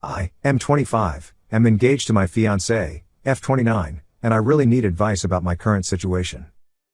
I am 25, am engaged to my fiancée, F29, and I really need advice about my current situation.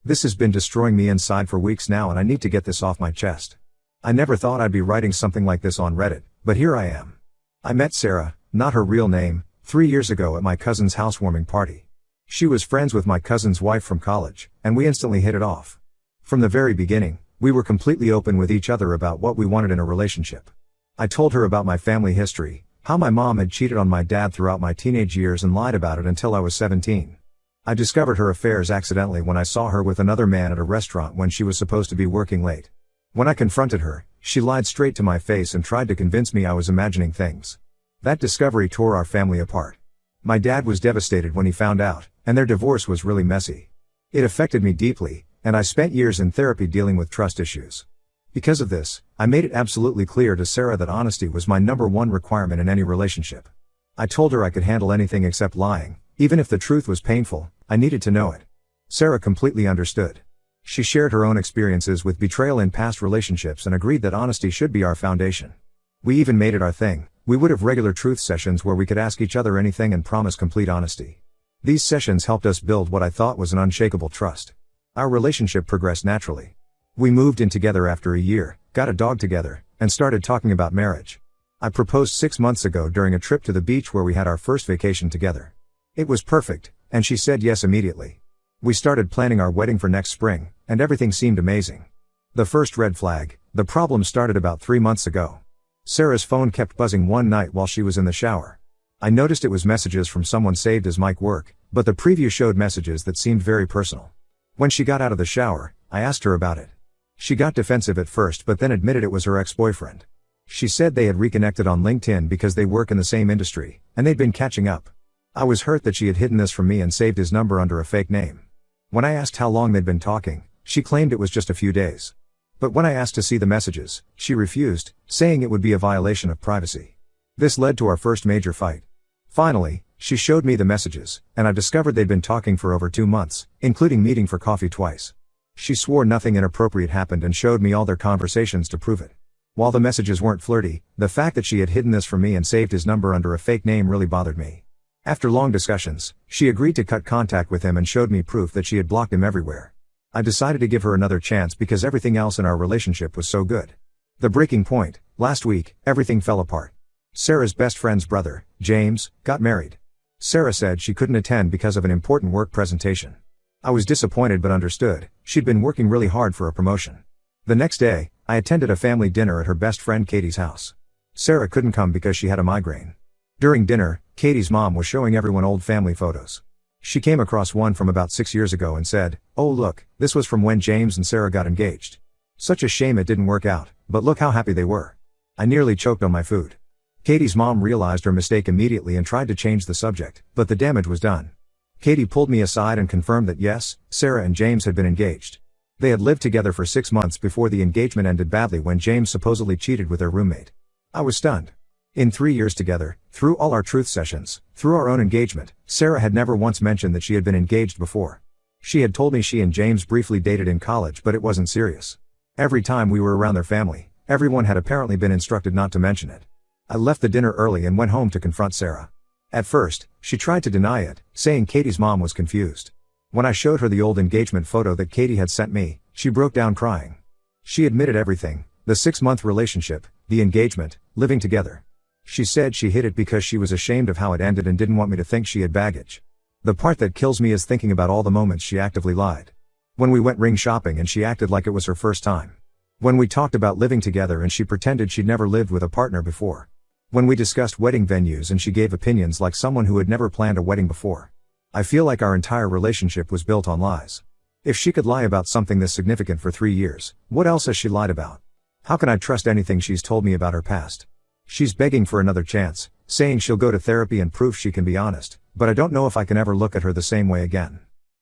This has been destroying me inside for weeks now and I need to get this off my chest. I never thought I'd be writing something like this on Reddit, but here I am. I met Sarah, not her real name, 3 years ago at my cousin's housewarming party. She was friends with my cousin's wife from college, and we instantly hit it off. From the very beginning, we were completely open with each other about what we wanted in a relationship. I told her about my family history, how my mom had cheated on my dad throughout my teenage years and lied about it until I was 17. I discovered her affairs accidentally when I saw her with another man at a restaurant when she was supposed to be working late. When I confronted her, she lied straight to my face and tried to convince me I was imagining things. That discovery tore our family apart. My dad was devastated when he found out, and their divorce was really messy. It affected me deeply, and I spent years in therapy dealing with trust issues. Because of this, I made it absolutely clear to Sarah that honesty was my #1 requirement in any relationship. I told her I could handle anything except lying, even if the truth was painful, I needed to know it. Sarah completely understood. She shared her own experiences with betrayal in past relationships and agreed that honesty should be our foundation. We even made it our thing. We would have regular truth sessions where we could ask each other anything and promise complete honesty. These sessions helped us build what I thought was an unshakable trust. Our relationship progressed naturally. We moved in together after a year, got a dog together, and started talking about marriage. I proposed 6 months ago during a trip to the beach where we had our first vacation together. It was perfect, and she said yes immediately. We started planning our wedding for next spring, and everything seemed amazing. The first red flag, the problem started about 3 months ago. Sarah's phone kept buzzing one night while she was in the shower. I noticed it was messages from someone saved as Mike Work, but the preview showed messages that seemed very personal. When she got out of the shower, I asked her about it. She got defensive at first but then admitted it was her ex-boyfriend. She said they had reconnected on LinkedIn because they work in the same industry, and they'd been catching up. I was hurt that she had hidden this from me and saved his number under a fake name. When I asked how long they'd been talking, she claimed it was just a few days. But when I asked to see the messages, she refused, saying it would be a violation of privacy. This led to our first major fight. Finally, she showed me the messages, and I discovered they'd been talking for over 2 months, including meeting for coffee twice. She swore nothing inappropriate happened and showed me all their conversations to prove it. While the messages weren't flirty, the fact that she had hidden this from me and saved his number under a fake name really bothered me. After long discussions, she agreed to cut contact with him and showed me proof that she had blocked him everywhere. I decided to give her another chance because everything else in our relationship was so good. The breaking point, last week, everything fell apart. Sarah's best friend's brother, James, got married. Sarah said she couldn't attend because of an important work presentation. I was disappointed but understood. She'd been working really hard for a promotion. The next day, I attended a family dinner at her best friend Katie's house. Sarah couldn't come because she had a migraine. During dinner, Katie's mom was showing everyone old family photos. She came across one from about 6 years ago and said, "Oh look, this was from when James and Sarah got engaged. Such a shame it didn't work out, but look how happy they were." I nearly choked on my food. Katie's mom realized her mistake immediately and tried to change the subject, but the damage was done. Katie pulled me aside and confirmed that yes, Sarah and James had been engaged. They had lived together for 6 months before the engagement ended badly when James supposedly cheated with their roommate. I was stunned. In 3 years together, through all our truth sessions, through our own engagement, Sarah had never once mentioned that she had been engaged before. She had told me she and James briefly dated in college but it wasn't serious. Every time we were around their family, everyone had apparently been instructed not to mention it. I left the dinner early and went home to confront Sarah. At first, she tried to deny it, saying Katie's mom was confused. When I showed her the old engagement photo that Katie had sent me, she broke down crying. She admitted everything, the 6-month relationship, the engagement, living together. She said she hid it because she was ashamed of how it ended and didn't want me to think she had baggage. The part that kills me is thinking about all the moments she actively lied. When we went ring shopping and she acted like it was her first time. When we talked about living together and she pretended she'd never lived with a partner before. When we discussed wedding venues and she gave opinions like someone who had never planned a wedding before. I feel like our entire relationship was built on lies. If she could lie about something this significant for 3 years, what else has she lied about? How can I trust anything she's told me about her past? She's begging for another chance, saying she'll go to therapy and prove she can be honest, but I don't know if I can ever look at her the same way again.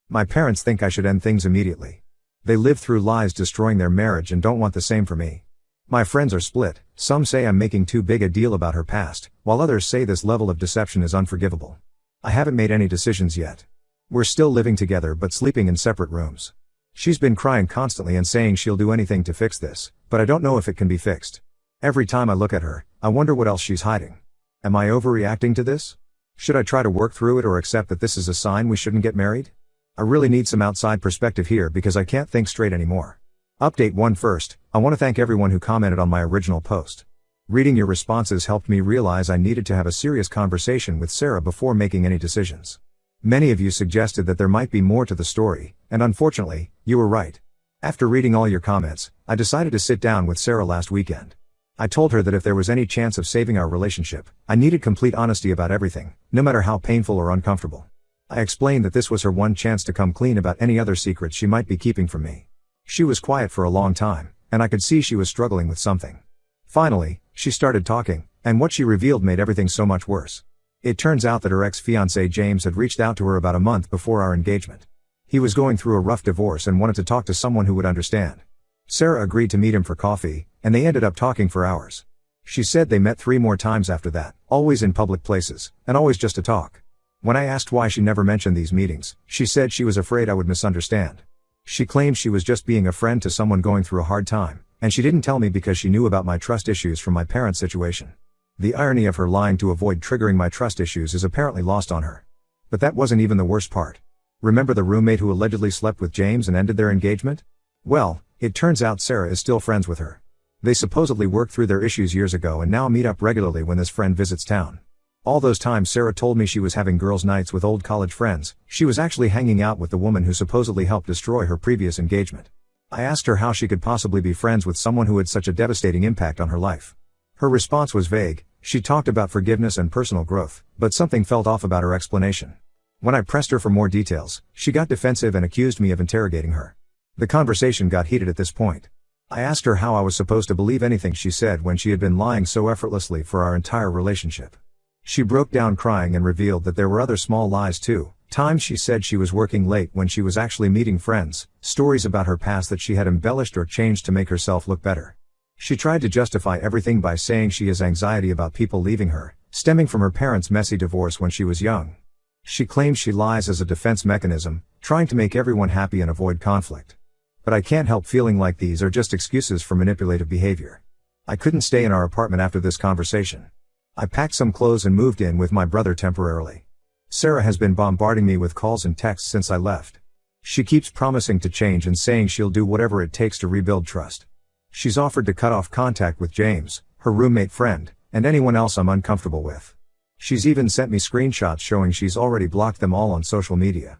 My parents think I should end things immediately. They lived through lies destroying their marriage and don't want the same for me. My friends are split, some say I'm making too big a deal about her past, while others say this level of deception is unforgivable. I haven't made any decisions yet. We're still living together but sleeping in separate rooms. She's been crying constantly and saying she'll do anything to fix this, but I don't know if it can be fixed. Every time I look at her, I wonder what else she's hiding. Am I overreacting to this? Should I try to work through it or accept that this is a sign we shouldn't get married? I really need some outside perspective here because I can't think straight anymore. Update 1 first, I want to thank everyone who commented on my original post. Reading your responses helped me realize I needed to have a serious conversation with Sarah before making any decisions. Many of you suggested that there might be more to the story, and unfortunately, you were right. After reading all your comments, I decided to sit down with Sarah last weekend. I told her that if there was any chance of saving our relationship, I needed complete honesty about everything, no matter how painful or uncomfortable. I explained that this was her one chance to come clean about any other secrets she might be keeping from me. She was quiet for a long time, and I could see she was struggling with something. Finally, she started talking, and what she revealed made everything so much worse. It turns out that her ex-fiancé James had reached out to her about a month before our engagement. He was going through a rough divorce and wanted to talk to someone who would understand. Sarah agreed to meet him for coffee, and they ended up talking for hours. She said they met 3 more times after that, always in public places, and always just to talk. When I asked why she never mentioned these meetings, she said she was afraid I would misunderstand. She claimed she was just being a friend to someone going through a hard time, and she didn't tell me because she knew about my trust issues from my parents' situation. The irony of her lying to avoid triggering my trust issues is apparently lost on her. But that wasn't even the worst part. Remember the roommate who allegedly slept with James and ended their engagement? Well, it turns out Sarah is still friends with her. They supposedly worked through their issues years ago and now meet up regularly when this friend visits town. All those times Sarah told me she was having girls' nights with old college friends, she was actually hanging out with the woman who supposedly helped destroy her previous engagement. I asked her how she could possibly be friends with someone who had such a devastating impact on her life. Her response was vague. She talked about forgiveness and personal growth, but something felt off about her explanation. When I pressed her for more details, she got defensive and accused me of interrogating her. The conversation got heated at this point. I asked her how I was supposed to believe anything she said when she had been lying so effortlessly for our entire relationship. She broke down crying and revealed that there were other small lies too. Times she said she was working late when she was actually meeting friends, stories about her past that she had embellished or changed to make herself look better. She tried to justify everything by saying she has anxiety about people leaving her, stemming from her parents' messy divorce when she was young. She claims she lies as a defense mechanism, trying to make everyone happy and avoid conflict. But I can't help feeling like these are just excuses for manipulative behavior. I couldn't stay in our apartment after this conversation. I packed some clothes and moved in with my brother temporarily. Sarah has been bombarding me with calls and texts since I left. She keeps promising to change and saying she'll do whatever it takes to rebuild trust. She's offered to cut off contact with James, her roommate friend, and anyone else I'm uncomfortable with. She's even sent me screenshots showing she's already blocked them all on social media.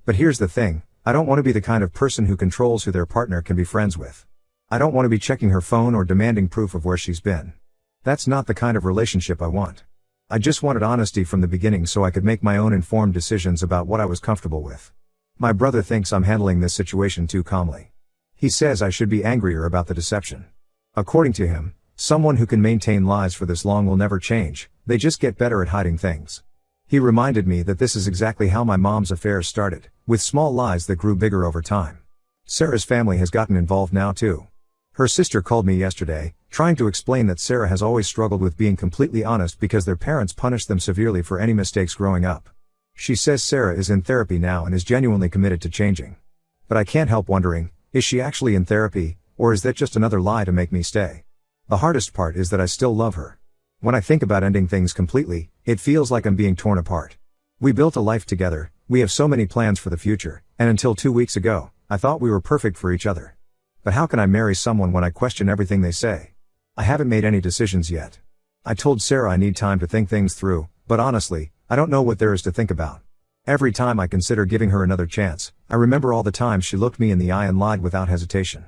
But here's the thing, I don't want to be the kind of person who controls who their partner can be friends with. I don't want to be checking her phone or demanding proof of where she's been. That's not the kind of relationship I want. I just wanted honesty from the beginning so I could make my own informed decisions about what I was comfortable with. My brother thinks I'm handling this situation too calmly. He says I should be angrier about the deception. According to him, someone who can maintain lies for this long will never change, they just get better at hiding things. He reminded me that this is exactly how my mom's affairs started, with small lies that grew bigger over time. Sarah's family has gotten involved now too. Her sister called me yesterday, trying to explain that Sarah has always struggled with being completely honest because their parents punished them severely for any mistakes growing up. She says Sarah is in therapy now and is genuinely committed to changing. But I can't help wondering, is she actually in therapy, or is that just another lie to make me stay? The hardest part is that I still love her. When I think about ending things completely, it feels like I'm being torn apart. We built a life together, we have so many plans for the future, and until 2 weeks ago, I thought we were perfect for each other. But how can I marry someone when I question everything they say? I haven't made any decisions yet. I told Sarah I need time to think things through, but honestly, I don't know what there is to think about. Every time I consider giving her another chance, I remember all the times she looked me in the eye and lied without hesitation.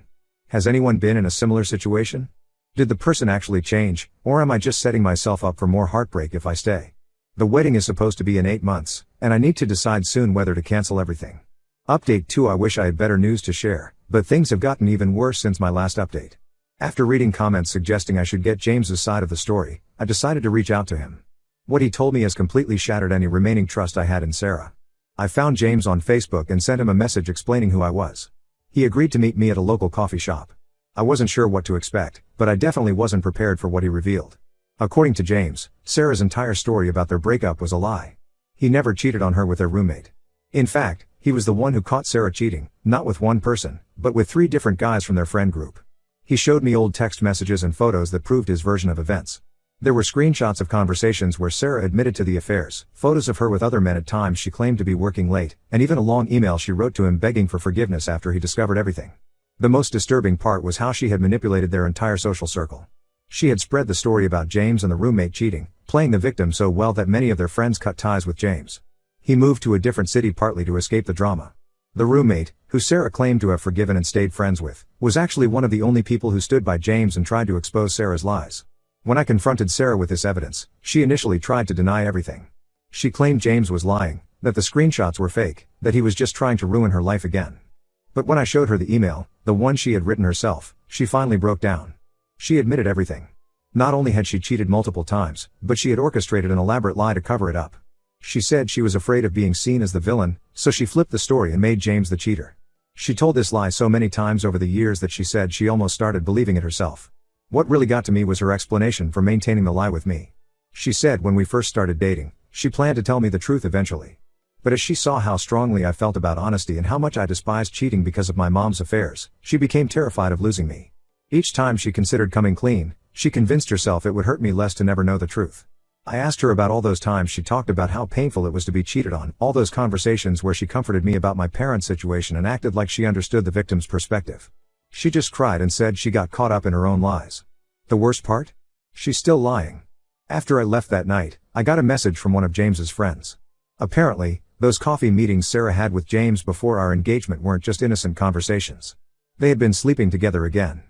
Has anyone been in a similar situation? Did the person actually change, or am I just setting myself up for more heartbreak if I stay? The wedding is supposed to be in 8 months, and I need to decide soon whether to cancel everything. Update 2: I wish I had better news to share, but things have gotten even worse since my last update. After reading comments suggesting I should get James's side of the story, I decided to reach out to him. What he told me has completely shattered any remaining trust I had in Sarah. I found James on Facebook and sent him a message explaining who I was. He agreed to meet me at a local coffee shop. I wasn't sure what to expect, but I definitely wasn't prepared for what he revealed. According to James, Sarah's entire story about their breakup was a lie. He never cheated on her with their roommate. In fact, he was the one who caught Sarah cheating, not with one person, but with 3 different guys from their friend group. He showed me old text messages and photos that proved his version of events. There were screenshots of conversations where Sarah admitted to the affairs, photos of her with other men at times she claimed to be working late, and even a long email she wrote to him begging for forgiveness after he discovered everything. The most disturbing part was how she had manipulated their entire social circle. She had spread the story about James and the roommate cheating, playing the victim so well that many of their friends cut ties with James. He moved to a different city partly to escape the drama. The roommate, who Sarah claimed to have forgiven and stayed friends with, was actually one of the only people who stood by James and tried to expose Sarah's lies. When I confronted Sarah with this evidence, she initially tried to deny everything. She claimed James was lying, that the screenshots were fake, that he was just trying to ruin her life again. But when I showed her the email, the one she had written herself, she finally broke down. She admitted everything. Not only had she cheated multiple times, but she had orchestrated an elaborate lie to cover it up. She said she was afraid of being seen as the villain, so she flipped the story and made James the cheater. She told this lie so many times over the years that she said she almost started believing it herself. What really got to me was her explanation for maintaining the lie with me. She said when we first started dating, she planned to tell me the truth eventually. But as she saw how strongly I felt about honesty and how much I despised cheating because of my mom's affairs, she became terrified of losing me. Each time she considered coming clean, she convinced herself it would hurt me less to never know the truth. I asked her about all those times she talked about how painful it was to be cheated on, all those conversations where she comforted me about my parents' situation and acted like she understood the victim's perspective. She just cried and said she got caught up in her own lies. The worst part? She's still lying. After I left that night, I got a message from one of James's friends. Apparently, those coffee meetings Sarah had with James before our engagement weren't just innocent conversations. They had been sleeping together again.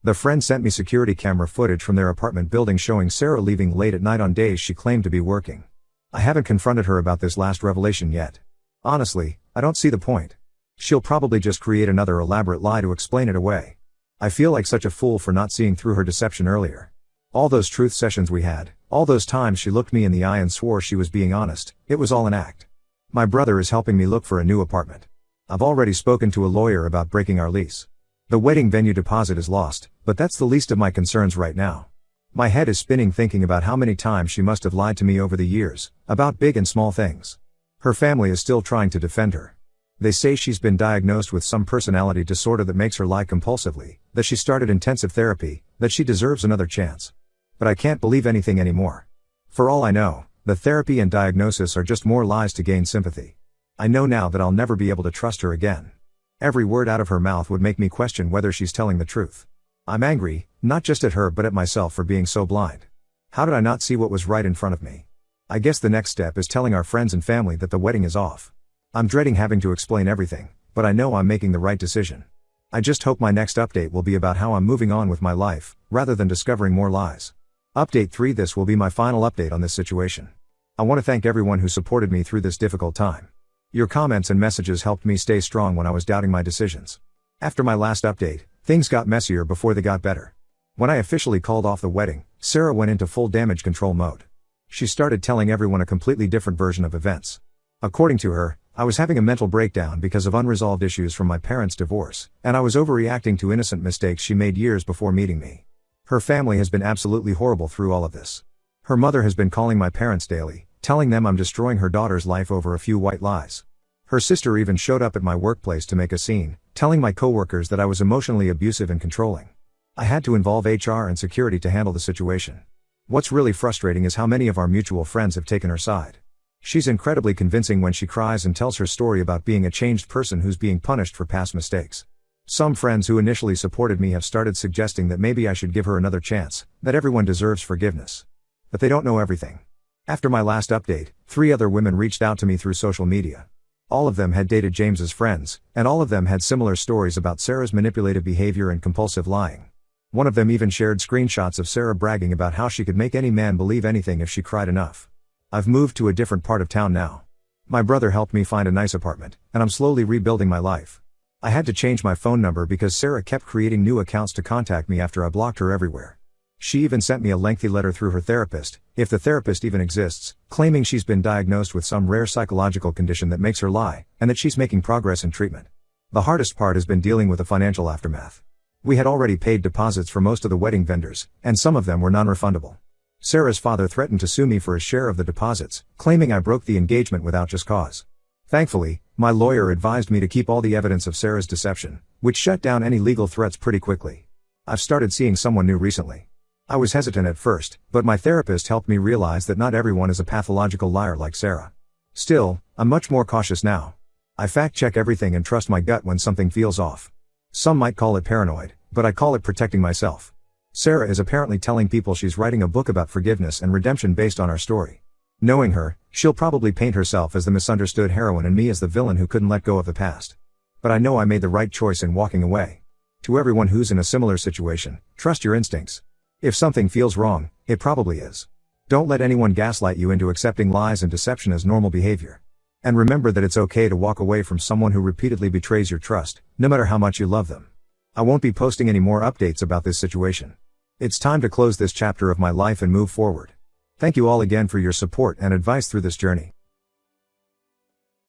The friend sent me security camera footage from their apartment building showing Sarah leaving late at night on days she claimed to be working. I haven't confronted her about this last revelation yet. Honestly, I don't see the point. She'll probably just create another elaborate lie to explain it away. I feel like such a fool for not seeing through her deception earlier. All those truth sessions we had, all those times she looked me in the eye and swore she was being honest, it was all an act. My brother is helping me look for a new apartment. I've already spoken to a lawyer about breaking our lease. The wedding venue deposit is lost, but that's the least of my concerns right now. My head is spinning thinking about how many times she must have lied to me over the years, about big and small things. Her family is still trying to defend her. They say she's been diagnosed with some personality disorder that makes her lie compulsively, that she started intensive therapy, that she deserves another chance. But I can't believe anything anymore. For all I know, the therapy and diagnosis are just more lies to gain sympathy. I know now that I'll never be able to trust her again. Every word out of her mouth would make me question whether she's telling the truth. I'm angry, not just at her but at myself for being so blind. How did I not see what was right in front of me? I guess the next step is telling our friends and family that the wedding is off. I'm dreading having to explain everything, but I know I'm making the right decision. I just hope my next update will be about how I'm moving on with my life, rather than discovering more lies. Update 3. This will be my final update on this situation. I want to thank everyone who supported me through this difficult time. Your comments and messages helped me stay strong when I was doubting my decisions. After my last update, things got messier before they got better. When I officially called off the wedding, Sarah went into full damage control mode. She started telling everyone a completely different version of events. According to her, I was having a mental breakdown because of unresolved issues from my parents' divorce, and I was overreacting to innocent mistakes she made years before meeting me. Her family has been absolutely horrible through all of this. Her mother has been calling my parents daily, telling them I'm destroying her daughter's life over a few white lies. Her sister even showed up at my workplace to make a scene, telling my coworkers that I was emotionally abusive and controlling. I had to involve HR and security to handle the situation. What's really frustrating is how many of our mutual friends have taken her side. She's incredibly convincing when she cries and tells her story about being a changed person who's being punished for past mistakes. Some friends who initially supported me have started suggesting that maybe I should give her another chance, that everyone deserves forgiveness. But they don't know everything. After my last update, 3 other women reached out to me through social media. All of them had dated James's friends, and all of them had similar stories about Sarah's manipulative behavior and compulsive lying. One of them even shared screenshots of Sarah bragging about how she could make any man believe anything if she cried enough. I've moved to a different part of town now. My brother helped me find a nice apartment, and I'm slowly rebuilding my life. I had to change my phone number because Sarah kept creating new accounts to contact me after I blocked her everywhere. She even sent me a lengthy letter through her therapist, if the therapist even exists, claiming she's been diagnosed with some rare psychological condition that makes her lie, and that she's making progress in treatment. The hardest part has been dealing with the financial aftermath. We had already paid deposits for most of the wedding vendors, and some of them were non-refundable. Sarah's father threatened to sue me for his share of the deposits, claiming I broke the engagement without just cause. Thankfully, my lawyer advised me to keep all the evidence of Sarah's deception, which shut down any legal threats pretty quickly. I've started seeing someone new recently. I was hesitant at first, but my therapist helped me realize that not everyone is a pathological liar like Sarah. Still, I'm much more cautious now. I fact-check everything and trust my gut when something feels off. Some might call it paranoid, but I call it protecting myself. Sarah is apparently telling people she's writing a book about forgiveness and redemption based on our story. Knowing her, she'll probably paint herself as the misunderstood heroine and me as the villain who couldn't let go of the past. But I know I made the right choice in walking away. To everyone who's in a similar situation, trust your instincts. If something feels wrong, it probably is. Don't let anyone gaslight you into accepting lies and deception as normal behavior. And remember that it's okay to walk away from someone who repeatedly betrays your trust, no matter how much you love them. I won't be posting any more updates about this situation. It's time to close this chapter of my life and move forward. Thank you all again for your support and advice through this journey.